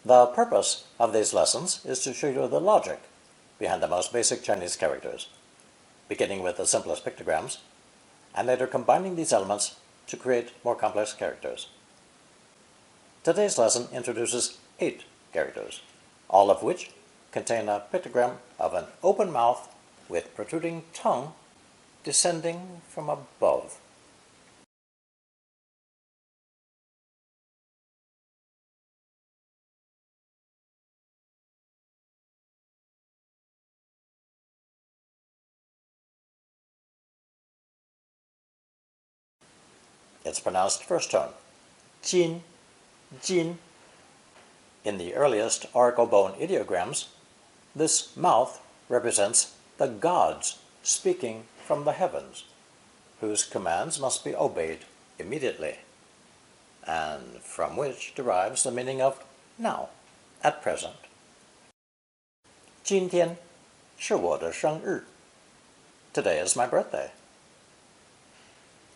The purpose of these lessons is to show you the logic behind the most basic Chinese characters, beginning with the simplest pictograms, and later combining these elements to create more complex characters. Today's lesson introduces 8 characters, all of which contain a pictogram of an open mouth with protruding tongue descending from above. It's pronounced first tone, jin, jin. In the earliest oracle bone ideograms, this mouth represents the gods speaking from the heavens, whose commands must be obeyed immediately, and from which derives the meaning of now, at present. 今天是我的生日. Today is my birthday.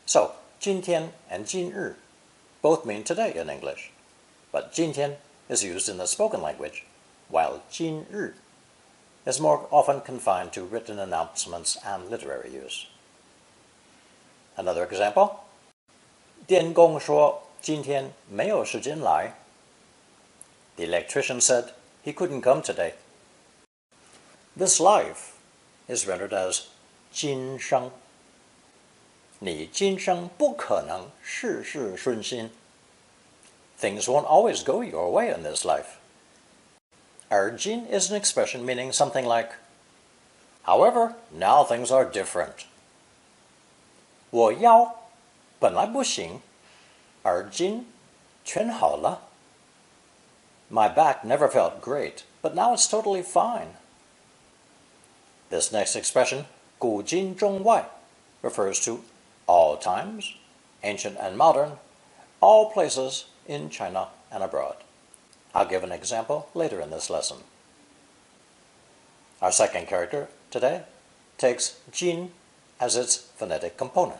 So, 今天 and 今日 both mean today in English, but 今天 is used in the spoken language, while 今日 is more often confined to written announcements and literary use. Another example, 电工说今天没有时间来. The electrician said he couldn't come today. This life is rendered as 今生. 你今生不可能事事顺心. Things won't always go your way in this life. Our jin is an expression meaning something like, however, now things are different. 我腰本来不行, 而今全好了. My back never felt great, but now it's totally fine. This next expression, 古今中外, refers to all times, ancient and modern, all places in China and abroad. I'll give an example later in this lesson. Our second character today takes jin as its phonetic component.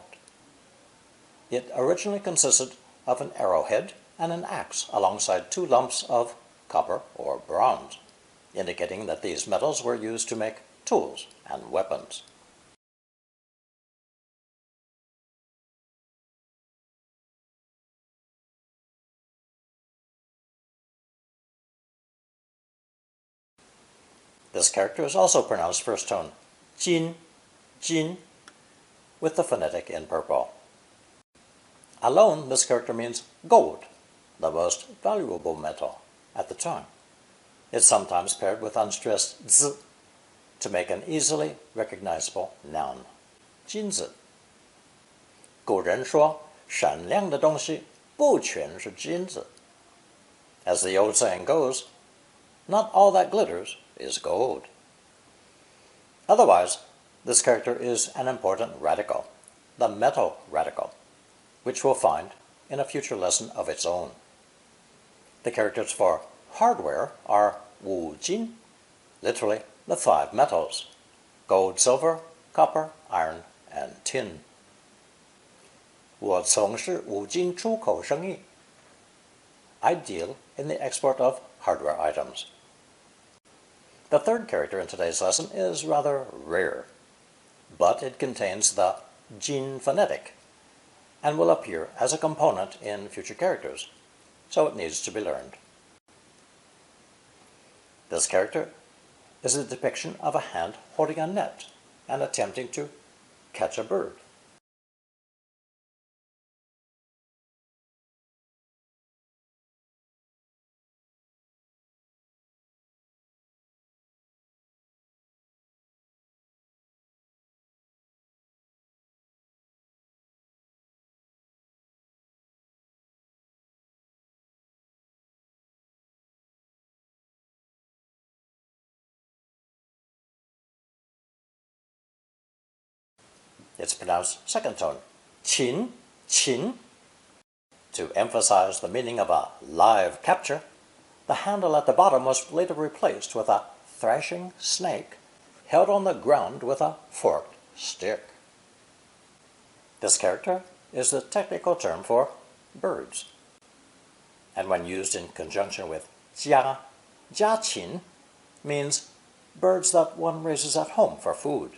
It originally consisted of an arrowhead and an axe alongside 2 lumps of copper or bronze, indicating that these metals were used to make tools and weapons. This character is also pronounced first tone, jin, jin, with the phonetic in purple. Alone, this character means gold, the most valuable metal at the time. It's sometimes paired with unstressed z to make an easily recognizable noun, 金子. 古人说,闪亮的东西不全是金子. As the old saying goes, not all that glitters is gold. Otherwise, this character is an important radical, the metal radical, which we'll find in a future lesson of its own. The characters for hardware are wu jin, literally the 5 metals, gold, silver, copper, iron, and tin. 我从事五金出口生意. I deal in the export of hardware items. The third character in today's lesson is rather rare, but it contains the jin phonetic and will appear as a component in future characters, so it needs to be learned. This character is a depiction of a hand holding a net and attempting to catch a bird. It's pronounced second tone, qin, qin. To emphasize the meaning of a live capture, the handle at the bottom was later replaced with a thrashing snake held on the ground with a forked stick. This character is the technical term for birds, and when used in conjunction with 家禽 means birds that one raises at home for food.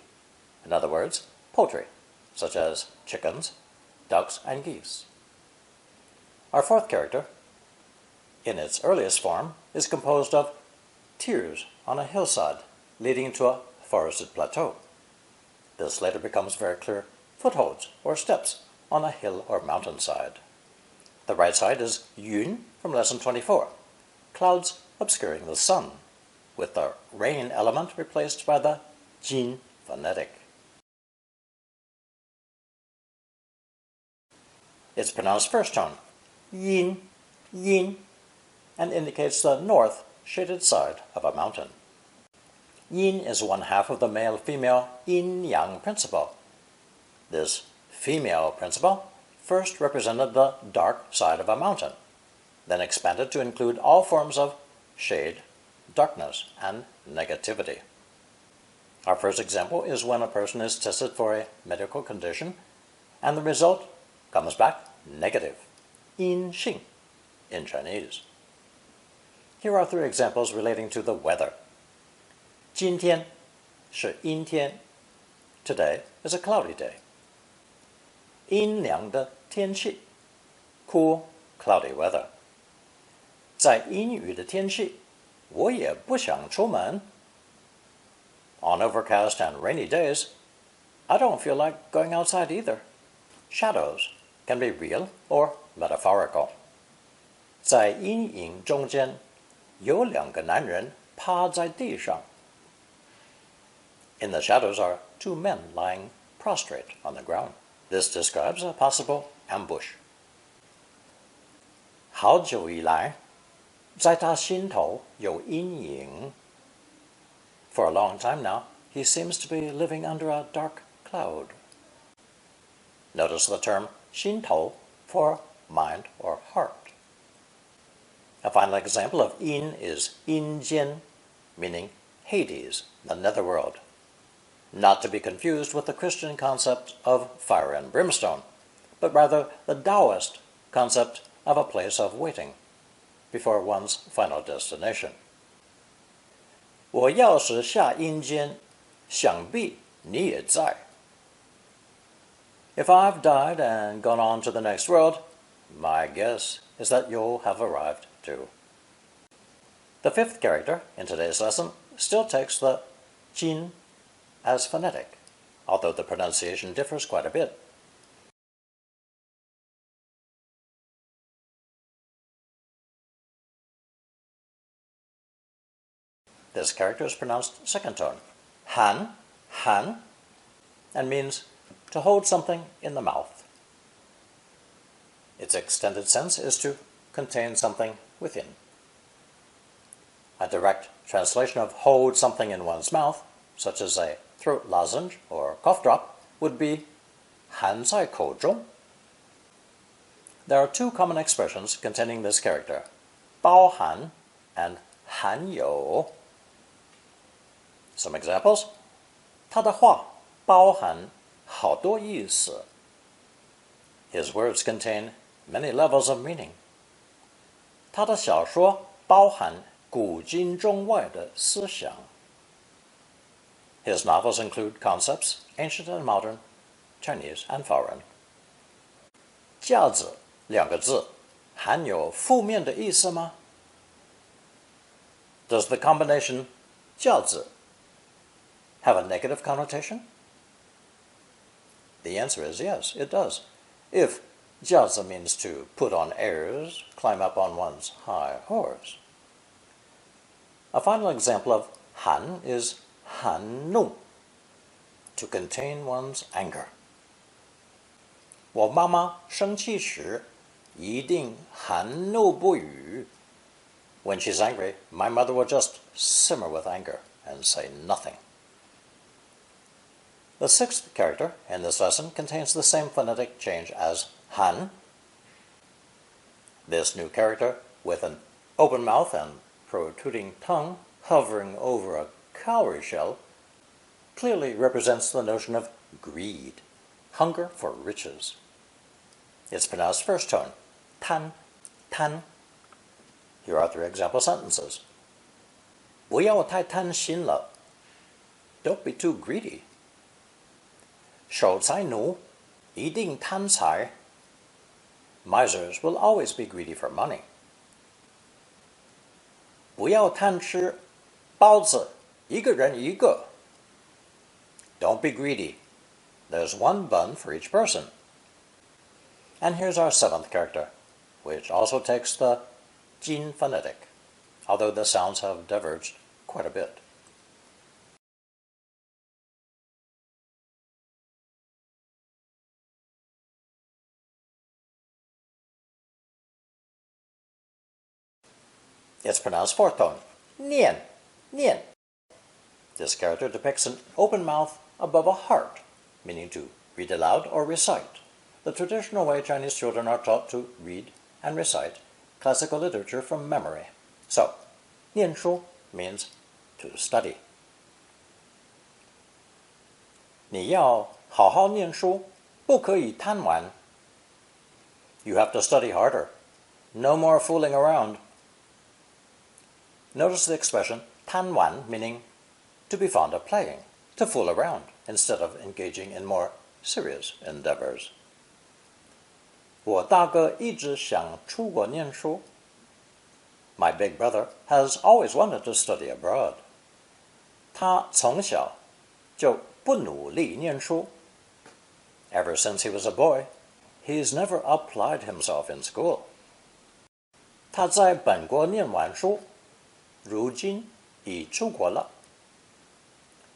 In other words, poultry, such as chickens, ducks, and geese. Our fourth character, in its earliest form, is composed of tiers on a hillside leading to a forested plateau. This later becomes very clear footholds or steps on a hill or mountainside. The right side is yun from lesson 24, clouds obscuring the sun, with the rain element replaced by the jin phonetic. It's pronounced first tone, yin, yin, and indicates the north shaded side of a mountain. Yin is one half of the male-female yin-yang principle. This female principle first represented the dark side of a mountain, then expanded to include all forms of shade, darkness, and negativity. Our first example is when a person is tested for a medical condition and the result comes back negative, yin xing in Chinese. Here are three examples relating to the weather. 今天是阴天. Today is a cloudy day. 阴凉的天气 cool, cloudy weather. 在阴雨的天气我也不想出门. On overcast and rainy days, I don't feel like going outside either. Shadows can be real or metaphorical. 在阴影中间有两个男人趴在地上. In the shadows are two men lying prostrate on the ground. This describes a possible ambush. 好久以来在他心头有阴影. For a long time now, he seems to be living under a dark cloud. Notice the term 心头 for mind or heart. A final example of yin is 阴间, meaning Hades, the netherworld. Not to be confused with the Christian concept of fire and brimstone, but rather the Taoist concept of a place of waiting before one's final destination. 我要是下阴间，想必你也在. If I've died and gone on to the next world, my guess is that you'll have arrived too. The fifth character in today's lesson still takes the jin as phonetic, although the pronunciation differs quite a bit. This character is pronounced second tone, han, and means to hold something in the mouth. Its extended sense is to contain something within. A direct translation of hold something in one's mouth, such as a throat lozenge or cough drop, would be 含在口中. There are two common expressions containing this character, 包含 and 含有. Some examples. 他的话包含好多意思. His words contain many levels of meaning. 他的小说包含古今中外的思想. His novels include concepts, ancient and modern, Chinese and foreign. 架子两个字含有负面的意思吗? Does the combination 架子 have a negative connotation? The answer is yes, it does. If 架子 means to put on airs, climb up on one's high horse. A final example of 含 is 含怒, to contain one's anger. 我妈妈生气时一定含怒不语. When she's angry, my mother will just simmer with anger and say nothing. The sixth character in this lesson contains the same phonetic change as han. This new character, with an open mouth and protruding tongue hovering over a cowrie shell, clearly represents the notion of greed, hunger for riches. It's pronounced first tone, tan. Here are 3 example sentences. 不要太贪心了 Don't be too greedy. 守财奴一定贪财 Misers will always be greedy for money. 不要贪吃包子一个人一个 Don't be greedy. There's 1 bun for each person. And here's our 7th character, which also takes the Jin phonetic, although the sounds have diverged quite a bit. It's pronounced 4th tone, nian, nian. This character depicts an open mouth above a heart, meaning to read aloud or recite, the traditional way Chinese children are taught to read and recite classical literature from memory. So, 念书 means to study. 你要好好念书，不可以贪玩. You have to study harder. No more fooling around. Notice the expression 贪玩 meaning to be fond of playing, to fool around, instead of engaging in more serious endeavors. 我大哥一直想出国念书. My big brother has always wanted to study abroad. 他从小就不努力念书. Ever since he was a boy, he's never applied himself in school. 他在本国念完书，如今已出国了.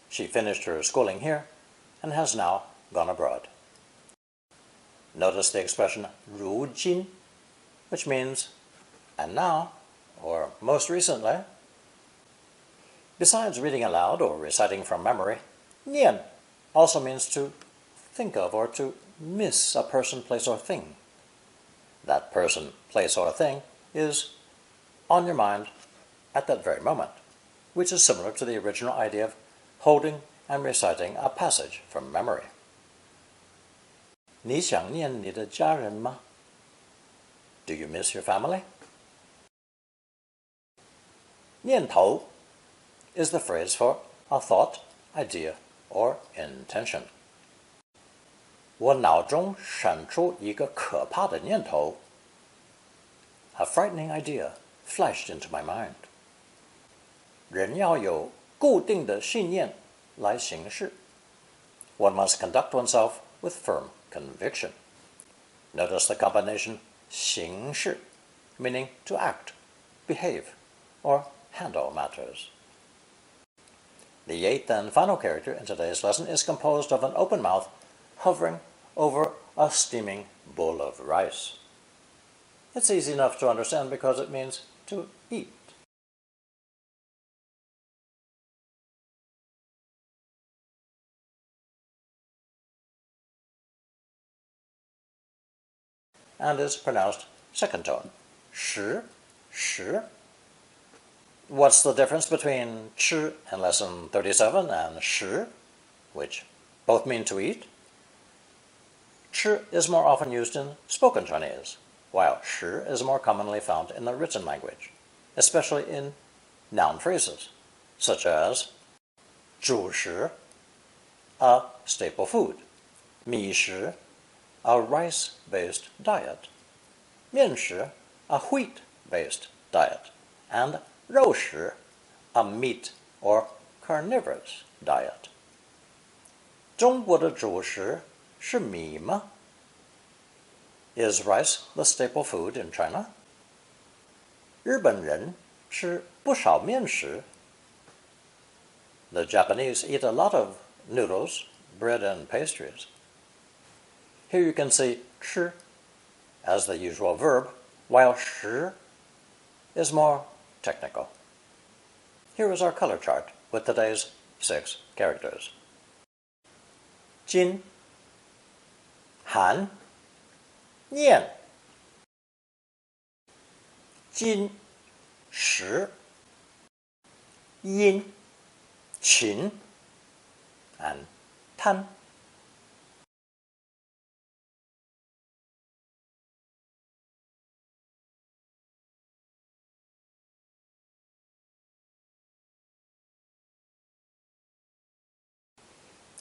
She finished her schooling here and has now gone abroad. Notice the expression 如今, which means and now, or most recently. Besides reading aloud or reciting from memory, 念 also means to think of or to miss a person, place, or thing. That person, place, or thing is on your mind at that very moment, which is similar to the original idea of holding and reciting a passage from memory. 你想念你的家人吗? Do you miss your family? 念头 is the phrase for a thought, idea, or intention. 我脑中闪出一个可怕的念头. A frightening idea flashed into my mind. 人要有固定的信念来行事. One must conduct oneself with firm conviction. Notice the combination 行事, meaning to act, behave, or handle matters. The 8th and final character in today's lesson is composed of an open mouth hovering over a steaming bowl of rice. It's easy enough to understand because it means to eat. And is pronounced 2nd tone, 食, 食. What's the difference between 吃 in lesson 37 and 食, which both mean to eat? 吃 is more often used in spoken Chinese, while 食 is more commonly found in the written language, especially in noun phrases, such as 主食, a staple food, 米食, a rice-based diet, 面食, a wheat-based diet, and 肉食, a meat or carnivorous diet. 中国的主食是米吗? Is rice the staple food in China? 日本人吃不少面食. The Japanese eat a lot of noodles, bread, and pastries. Here you can see 吃 as the usual verb, while 食 is more technical. Here is our color chart with today's 6 characters. Jin, Han, Nian, Jin, Shi, Yin, Qin, and Tan.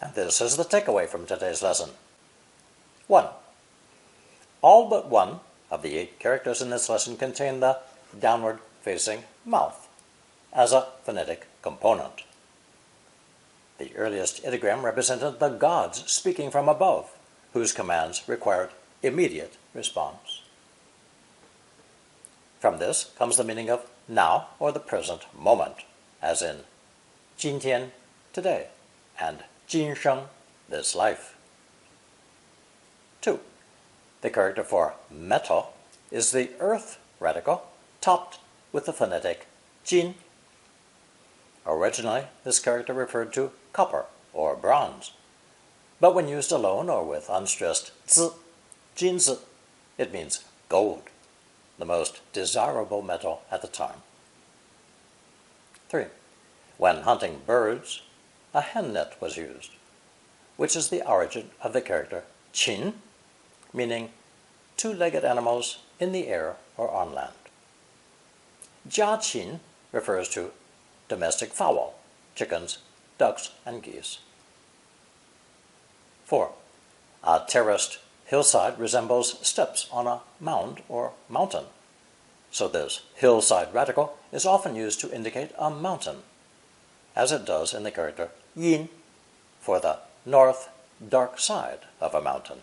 And this is the takeaway from today's lesson. 1. All but one of the 8 characters in this lesson contain the downward-facing mouth as a phonetic component. The earliest ideogram represented the gods speaking from above, whose commands required immediate response. From this comes the meaning of now or the present moment, as in 今天, today, and 今生, this life. 2. The character for metal is the earth radical topped with the phonetic 金. Originally, this character referred to copper or bronze, but when used alone or with unstressed 子, 金子, it means gold, the most desirable metal at the time. 3. When hunting birds, a hen net was used, which is the origin of the character 禽, meaning two-legged animals in the air or on land. 家禽 refers to domestic fowl, chickens, ducks, and geese. 4. A terraced hillside resembles steps on a mound or mountain, so this hillside radical is often used to indicate a mountain, as it does in the character yin for the north dark side of a mountain.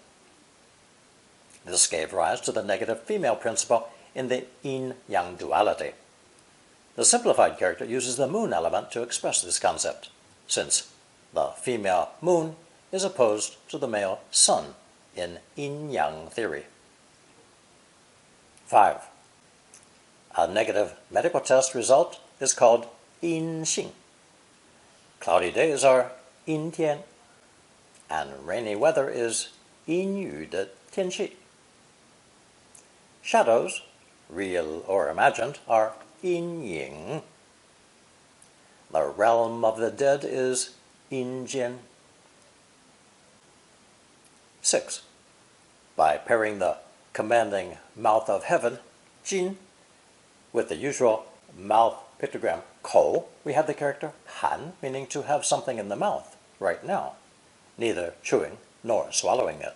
This gave rise to the negative female principle in the yin-yang duality. The simplified character uses the moon element to express this concept, since the female moon is opposed to the male sun in yin-yang theory. 5. A negative medical test result is called 阴性. Cloudy days are 阴天, and rainy weather is 阴雨的天气. Shadows, real or imagined, are 阴影. The realm of the dead is 阴间. 6. By pairing the commanding mouth of heaven, 金, with the usual mouth pictogram 口, we have the character 含, meaning to have something in the mouth right now, neither chewing nor swallowing it.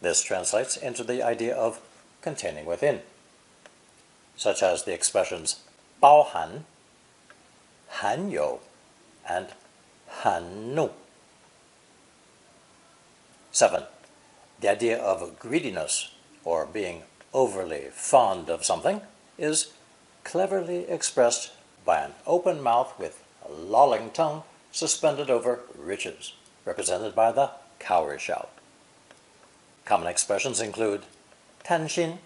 This translates into the idea of containing within, such as the expressions 包含, 含有, and 含怒. 7. The idea of greediness, or being overly fond of something, is cleverly expressed by an open mouth with a lolling tongue suspended over riches, represented by the cowrie shout. Common expressions include 贪心,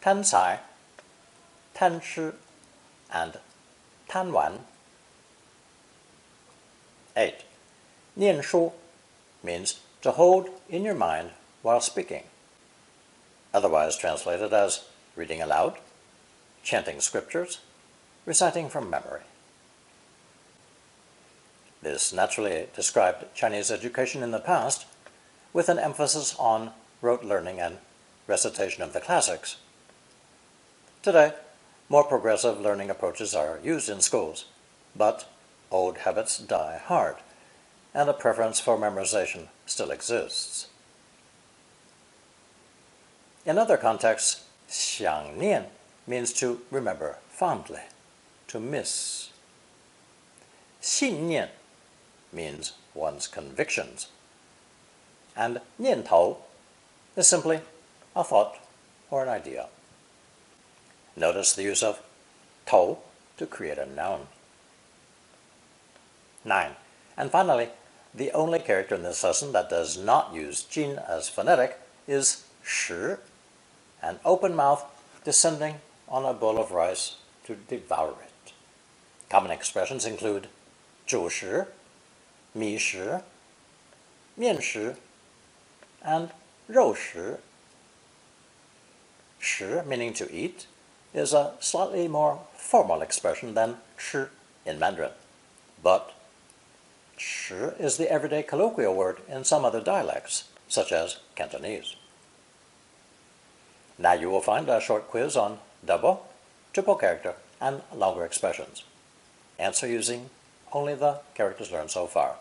贪财, 贪吃, and 贪玩. 8. 念书 means to hold in your mind while speaking, otherwise translated as reading aloud, chanting scriptures, reciting from memory. This naturally described Chinese education in the past, with an emphasis on rote learning and recitation of the classics. Today, more progressive learning approaches are used in schools, but old habits die hard, and a preference for memorization still exists. In other contexts, 想念 means to remember fondly, to miss. 信念 means one's convictions, and 念头 is simply a thought or an idea. Notice the use of 头 to create a noun. 9. And finally, the only character in this lesson that does not use 金 as phonetic is 食, an open mouth descending on a bowl of rice to devour it. Common expressions include 主食, 米食, 面食, and 肉食. 食, meaning to eat, is a slightly more formal expression than 吃 in Mandarin, but 食 is the everyday colloquial word in some other dialects, such as Cantonese. Now you will find a short quiz on double, triple character, and longer expressions. Answer using only the characters learned so far.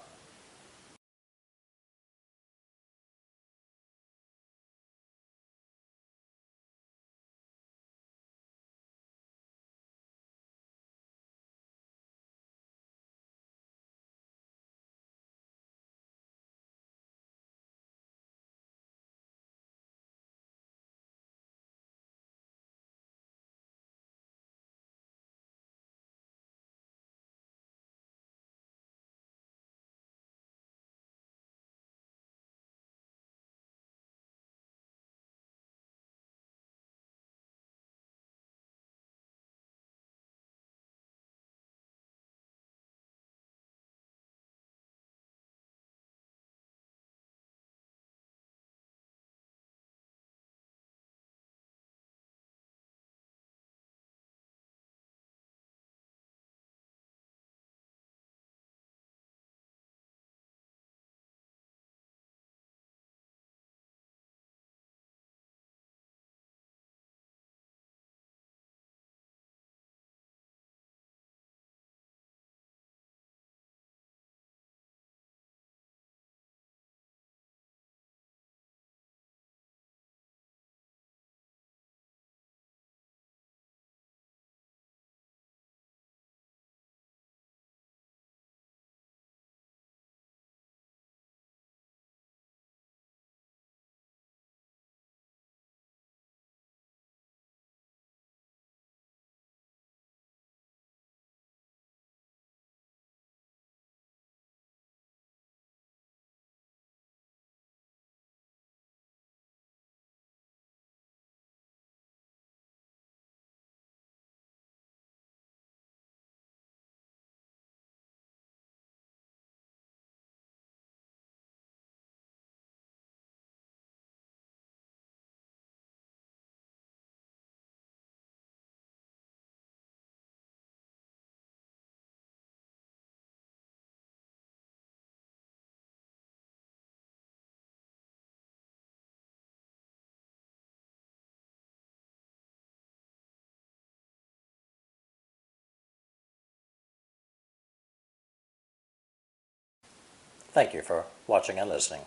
Thank you for watching and listening.